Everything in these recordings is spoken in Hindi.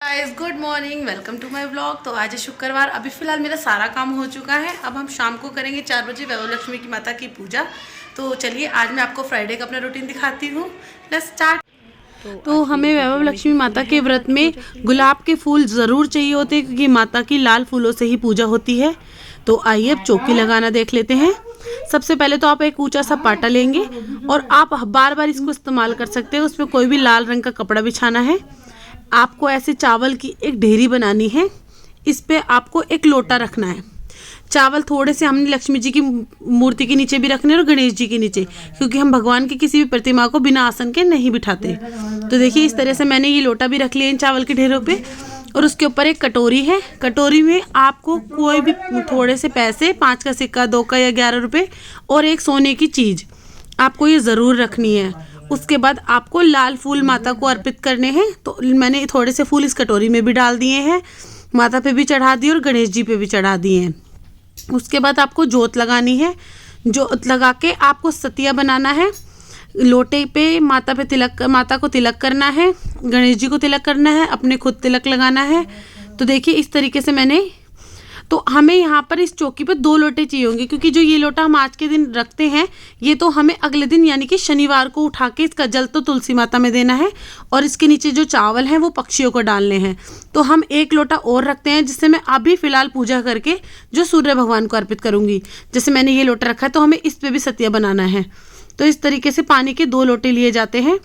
Guys good morning, welcome to my blog. तो आज है शुक्रवार। अभी फ़िलहाल मेरा सारा काम हो चुका है। अब हम शाम को करेंगे 4 बजे वैभव लक्ष्मी की माता की पूजा। तो चलिए आज मैं आपको फ्राइडे का अपना रूटीन दिखाती हूँ। Let's start. तो हमें वैभव लक्ष्मी माता के व्रत में गुलाब के फूल ज़रूर चाहिए होते हैं, क्योंकि माता की लाल फूलों से ही पूजा होती है। तो आइए अब चौकी लगाना देख लेते हैं। सबसे पहले तो आप एक ऊंचा सा पाटा लेंगे और आप बार बार इसको इस्तेमाल कर सकते हैं। उसमें कोई भी लाल रंग का कपड़ा बिछाना है। आपको ऐसे चावल की एक ढेरी बनानी है। इस पे आपको एक लोटा रखना है। चावल थोड़े से हमने लक्ष्मी जी की मूर्ति के नीचे भी रखने और गणेश जी के नीचे, क्योंकि हम भगवान की किसी भी प्रतिमा को बिना आसन के नहीं बिठाते। तो देखिए इस तरह से मैंने ये लोटा भी रख लिया इन चावल के ढेरों पे। और उसके ऊपर एक कटोरी है। कटोरी में आपको कोई भी थोड़े से पैसे, 5 का सिक्का, 2 का या 11 रुपये और एक सोने की चीज़ आपको ये ज़रूर रखनी है। उसके बाद आपको लाल फूल माता को अर्पित करने हैं। तो मैंने थोड़े से फूल इस कटोरी में भी डाल दिए हैं। माता पे भी चढ़ा दिए और गणेश जी पे भी चढ़ा दिए हैं। उसके बाद आपको जोत लगानी है। जोत लगा के आपको सतिया बनाना है। लोटे पे माता को तिलक करना है, गणेश जी को तिलक करना है, अपने खुद तिलक लगाना है। तो देखिए इस तरीके से मैंने, तो हमें यहाँ पर इस चौकी पे 2 लोटे चाहिए होंगे, क्योंकि जो ये लोटा हम आज के दिन रखते हैं ये तो हमें अगले दिन यानी कि शनिवार को उठा के इसका जल तो तुलसी माता में देना है और इसके नीचे जो चावल हैं वो पक्षियों को डालने हैं। तो हम एक लोटा और रखते हैं, जिससे मैं अभी फ़िलहाल पूजा करके जो सूर्य भगवान को अर्पित करूँगी। जैसे मैंने ये लोटा रखा है तो हमें इस पर भी सतिया बनाना है। तो इस तरीके से पानी के 2 लोटे लिए जाते हैं।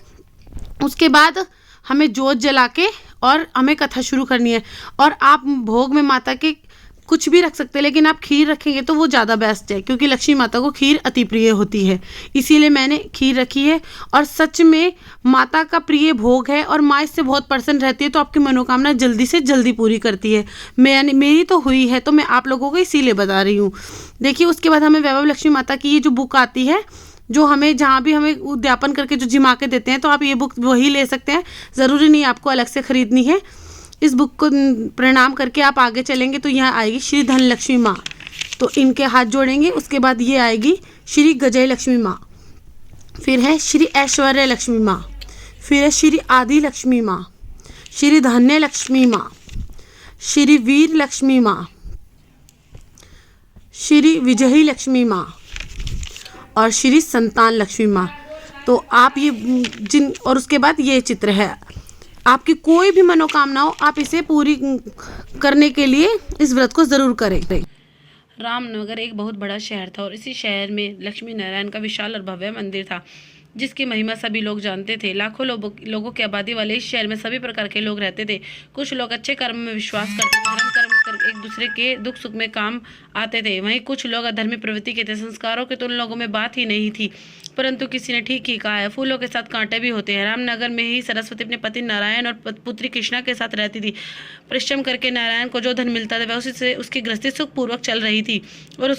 उसके बाद हमें जोत जला के और हमें कथा शुरू करनी है। और आप भोग में माता के कुछ भी रख सकते हैं, लेकिन आप खीर रखेंगे तो वो ज़्यादा बेस्ट है, क्योंकि लक्ष्मी माता को खीर अति प्रिय होती है। इसीलिए मैंने खीर रखी है। और सच में माता का प्रिय भोग है और माँ इससे बहुत प्रसन्न रहती है। तो आपकी मनोकामना जल्दी से जल्दी पूरी करती है। मेरी तो हुई है, तो मैं आप लोगों को इसीलिए बता रही हूँ। देखिए उसके बाद हमें वैभव लक्ष्मी माता की ये जो बुक आती है, जो हमें जहाँ भी हमें उद्यापन करके जो जिमा के देते हैं, तो आप ये बुक वही ले सकते हैं। ज़रूरी नहीं आपको अलग से ख़रीदनी है। इस बुक को प्रणाम करके आप आगे चलेंगे तो यहाँ आएगी श्री धन लक्ष्मी माँ। तो इनके हाथ जोड़ेंगे। उसके बाद ये आएगी श्री गजय लक्ष्मी माँ, फिर है श्री ऐश्वर्य लक्ष्मी माँ, फिर है श्री आदि लक्ष्मी माँ, श्री धन्य लक्ष्मी माँ, श्री वीर लक्ष्मी माँ, श्री विजयी लक्ष्मी माँ और श्री संतान लक्ष्मी माँ। तो आप ये और उसके बाद ये चित्र है। आपकी कोई भी मनोकामना हो, आप इसे पूरी करने के लिए इस व्रत को ज़रूर करें। रामनगर एक बहुत बड़ा शहर था और इसी शहर में लक्ष्मी नारायण का विशाल और भव्य मंदिर था, जिसकी महिमा सभी लोग जानते थे। लाखों लोगों की आबादी वाले इस शहर में सभी प्रकार के लोग रहते थे। कुछ लोग अच्छे कर्म में विश्वास करते थे, धर्म कर्म कर एक दूसरे के दुख सुख में काम आते थे। वहीं कुछ लोग अधर्मी प्रवृत्ति के थे। संस्कारों की तो उन लोगों में बात ही नहीं थी। परंतु किसी ने ठीक ही कहा है, फूलों के साथ कांटे भी होते हैं। रामनगर में ही सरस्वती अपने पति नारायण और पुत्री कृष्णा के साथ रहती थी। परिश्रम करके नारायण को जो धन मिलता था वह उसी से उसकी गृहस्थी सुखपूर्वक चल रही थी और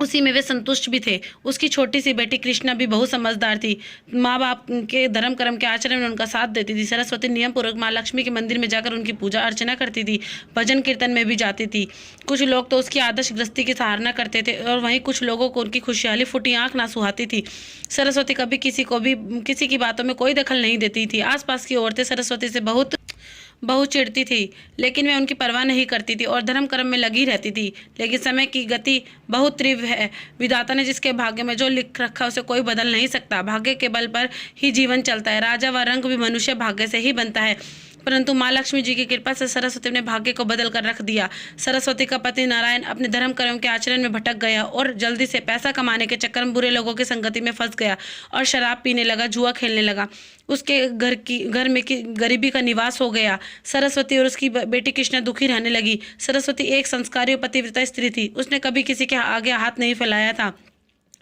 उसी में वे संतुष्ट भी थे। उसकी छोटी सी बेटी कृष्णा भी बहुत समझदार थी। माँ बाप के धर्म कर्म के आचरण में उनका साथ देती थी। सरस्वती नियम पूर्वक माँ लक्ष्मी के मंदिर में जाकर उनकी पूजा अर्चना करती थी। भजन कीर्तन में भी जाती थी। कुछ लोग तो उसकी आदर्श गृहस्थी की सराहना करते थे और वहीं कुछ लोगों को उनकी खुशहाली फूटी आंख ना सुहाती थी। सरस्वती कभी किसी की बातों में कोई दखल नहीं देती थी। आसपास की औरतें सरस्वती से बहुत चिढ़ती थी, लेकिन वह उनकी परवाह नहीं करती थी और धर्म कर्म में लगी रहती थी। लेकिन समय की गति बहुत तीव्र है। विधाता ने जिसके भाग्य में जो लिख रखा उसे कोई बदल नहीं सकता। भाग्य के बल पर ही जीवन चलता है। राजा व रंक भी मनुष्य भाग्य से ही बनता है। परंतु माँ लक्ष्मी जी की कृपा से सरस्वती ने भाग्य को बदल कर रख दिया। सरस्वती का पति नारायण अपने धर्म कर्म के आचरण में भटक गया और जल्दी से पैसा कमाने के चक्कर में बुरे लोगों की संगति में फंस गया और शराब पीने लगा, जुआ खेलने लगा। उसके घर में गरीबी का निवास हो गया। सरस्वती और उसकी बेटी कृष्णा दुखी रहने लगी। सरस्वती एक संस्कारी और पतिव्रता स्त्री थी। उसने कभी किसी के आगे हाथ नहीं फैलाया था।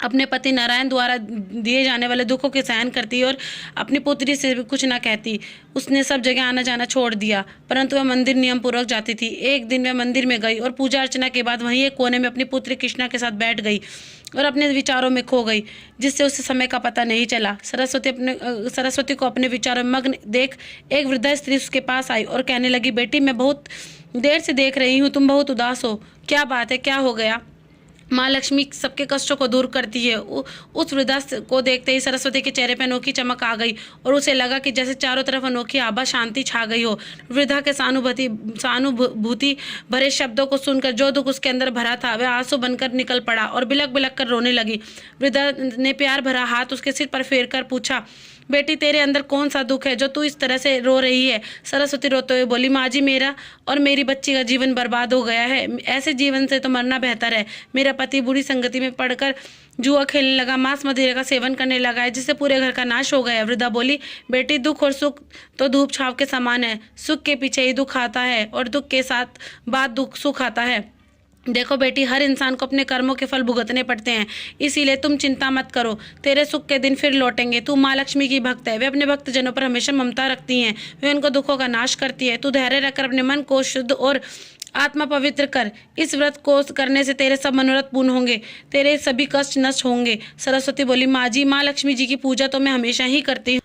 अपने पति नारायण द्वारा दिए जाने वाले दुखों के सहन करती और अपनी पुत्री से भी कुछ ना कहती। उसने सब जगह आना जाना छोड़ दिया, परंतु वह मंदिर नियम पूर्वक जाती थी। एक दिन वह मंदिर में गई और पूजा अर्चना के बाद वहीं एक कोने में अपनी पुत्री कृष्णा के साथ बैठ गई और अपने विचारों में खो गई, जिससे उसे समय का पता नहीं चला। सरस्वती को अपने विचारों में मग्न देख एक वृद्धा स्त्री उसके पास आई और कहने लगी, बेटी मैं बहुत देर से देख रही हूँ, तुम बहुत उदास हो। क्या बात है, क्या हो गया? माँ लक्ष्मी सबके कष्टों को दूर करती है। उस वृद्धा को देखते ही सरस्वती के चेहरे पर अनोखी चमक आ गई और उसे लगा कि जैसे चारों तरफ अनोखी आभा शांति छा गई हो। वृद्धा के सहानुभूति भरे शब्दों को सुनकर जो दुख उसके अंदर भरा था वह आंसू बनकर निकल पड़ा और बिलक बिलक कर रोने लगी। वृद्धा ने प्यार भरा हाथ उसके सिर पर फेर कर पूछा, बेटी तेरे अंदर कौन सा दुख है जो तू इस तरह से रो रही है? सरस्वती रोते हुए बोली, माँ जी मेरा और मेरी बच्ची का जीवन बर्बाद हो गया है। ऐसे जीवन से तो मरना बेहतर है। मेरा पति बुरी संगति में पड़कर जुआ खेलने लगा, मांस मदिरा का सेवन करने लगा है, जिससे पूरे घर का नाश हो गया। वृद्धा बोली, बेटी दुख और सुख तो धूप छाव के समान है। सुख के पीछे ही दुख आता है और दुख के साथ बाद दुख सुख आता है। देखो बेटी, हर इंसान को अपने कर्मों के फल भुगतने पड़ते हैं, इसीलिए तुम चिंता मत करो, तेरे सुख के दिन फिर लौटेंगे। तू माँ लक्ष्मी की भक्त है, वे अपने भक्त जनों पर हमेशा ममता रखती हैं, वे उनको दुखों का नाश करती है। तू धैर्य रखकर अपने मन को शुद्ध और आत्मा पवित्र कर। इस व्रत को करने से तेरे सब मनोरथ पूर्ण होंगे, तेरे सभी कष्ट नष्ट होंगे। सरस्वती बोली, माँ जी, माँ लक्ष्मी जी की पूजा तो मैं हमेशा ही करती हूँ,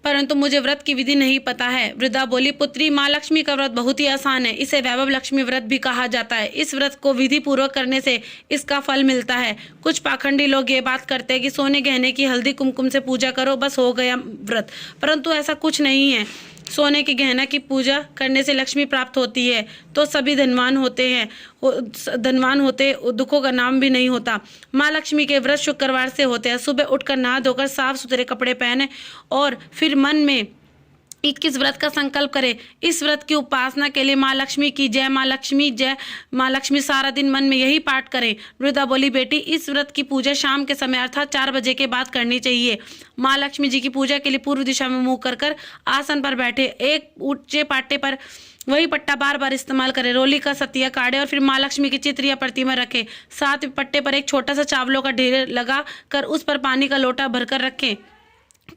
परंतु मुझे व्रत की विधि नहीं पता है। वृद्धा बोली, पुत्री, माँ लक्ष्मी का व्रत बहुत ही आसान है, इसे वैभव लक्ष्मी व्रत भी कहा जाता है। इस व्रत को विधि पूर्वक करने से इसका फल मिलता है। कुछ पाखंडी लोग ये बात करते हैं कि सोने गहने की हल्दी कुमकुम से पूजा करो बस हो गया व्रत, परंतु ऐसा कुछ नहीं है। सोने के गहना की पूजा करने से लक्ष्मी प्राप्त होती है तो सभी धनवान होते दुखों का नाम भी नहीं होता। माँ लक्ष्मी के व्रत शुक्रवार से होते हैं। सुबह उठकर नहा धोकर साफ सुथरे कपड़े पहने और फिर मन में 21 व्रत का संकल्प करें। इस व्रत की उपासना के लिए माँ लक्ष्मी की जय माँ लक्ष्मी सारा दिन मन में यही पाठ करें। वृद्धा बोली, बेटी, इस व्रत की पूजा शाम के समय अर्थात 4 बजे के बाद करनी चाहिए। माँ लक्ष्मी जी की पूजा के लिए पूर्व दिशा में मुंह कर आसन पर बैठे, एक ऊंचे पाटे पर वही पट्टा बार बार इस्तेमाल करें। रोली का सतिया काढ़े और फिर माँ लक्ष्मी की चित्र या प्रतिमा रखें। साथ पट्टे पर एक छोटा सा चावलों का ढेर लगा कर उस पर पानी का लोटा भरकर रखें।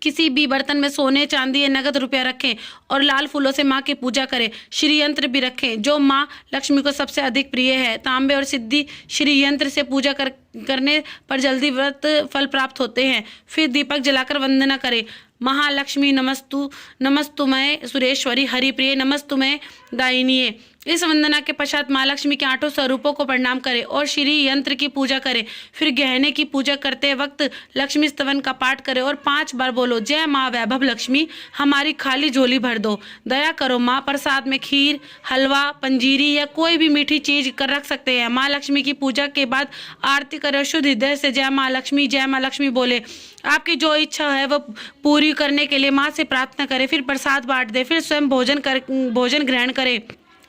किसी भी बर्तन में सोने चांदी या नगद रुपया रखें और लाल फूलों से माँ की पूजा करें। श्री यंत्र भी रखें जो माँ लक्ष्मी को सबसे अधिक प्रिय है। तांबे और सिद्धि श्री यंत्र से पूजा करने पर जल्दी व्रत फल प्राप्त होते हैं। फिर दीपक जलाकर वंदना करें। महालक्ष्मी नमस्तुमय सुरेश्वरी हरिप्रिय नमस्तुमय दायिनीये। इस वंदना के पश्चात माँ लक्ष्मी के 8 स्वरूपों को प्रणाम करें और श्री यंत्र की पूजा करें। फिर गहने की पूजा करते वक्त लक्ष्मी स्तवन का पाठ करें और 5 बार बोलो, जय माँ वैभव लक्ष्मी, हमारी खाली झोली भर दो, दया करो माँ। प्रसाद में खीर, हलवा, पंजीरी या कोई भी मीठी चीज कर रख सकते हैं। माँ लक्ष्मी की पूजा के बाद आरती करें, शुद्ध हृदय से जय माँ लक्ष्मी बोले। आपकी जो इच्छा है वह पूरी करने के लिए माँ से प्रार्थना करें। फिर प्रसाद बांट दें, फिर स्वयं भोजन ग्रहण करें।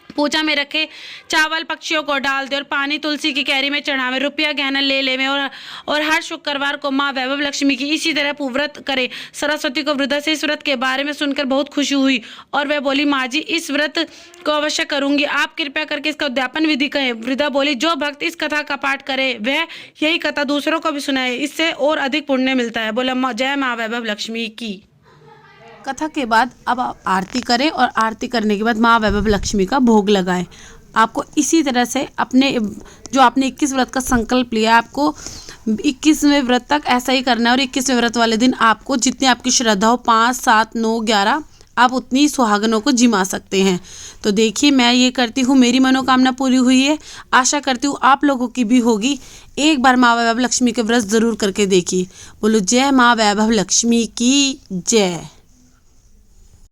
पूजा में रखे चावल पक्षियों को डाल दे और पानी तुलसी की कैरी में चढ़ावे। रुपया गहना ले लेवे और हर शुक्रवार को माँ वैभव लक्ष्मी की इसी तरह व्रत करे। सरस्वती को वृद्धा से इस व्रत के बारे में सुनकर बहुत खुशी हुई और वह बोली, माँ जी, इस व्रत को अवश्य करूंगी, आप कृपया करके इसका उद्यापन विधि कहें। वृद्धा बोली, जो भक्त इस कथा का पाठ करे वह यही कथा दूसरों को भी सुनाए, इससे और अधिक पुण्य मिलता है। बोला, जय माँ वैभव लक्ष्मी की। कथा के बाद अब आप आरती करें और आरती करने के बाद माँ वैभव लक्ष्मी का भोग लगाएं। आपको इसी तरह से आपने 21 व्रत का संकल्प लिया, आपको 21वें व्रत तक ऐसा ही करना है और 21वें व्रत वाले दिन आपको जितनी आपकी श्रद्धा हो 5, 7, 9, 11 आप उतनी सुहागनों को जिमा सकते हैं। तो देखिए, मैं ये करती हूँ, मेरी मनोकामना पूरी हुई है, आशा करती हूँ आप लोगों की भी होगी। एक बार माँ वैभव लक्ष्मी के व्रत ज़रूर करके देखिए। बोलो, जय माँ वैभव लक्ष्मी की जय।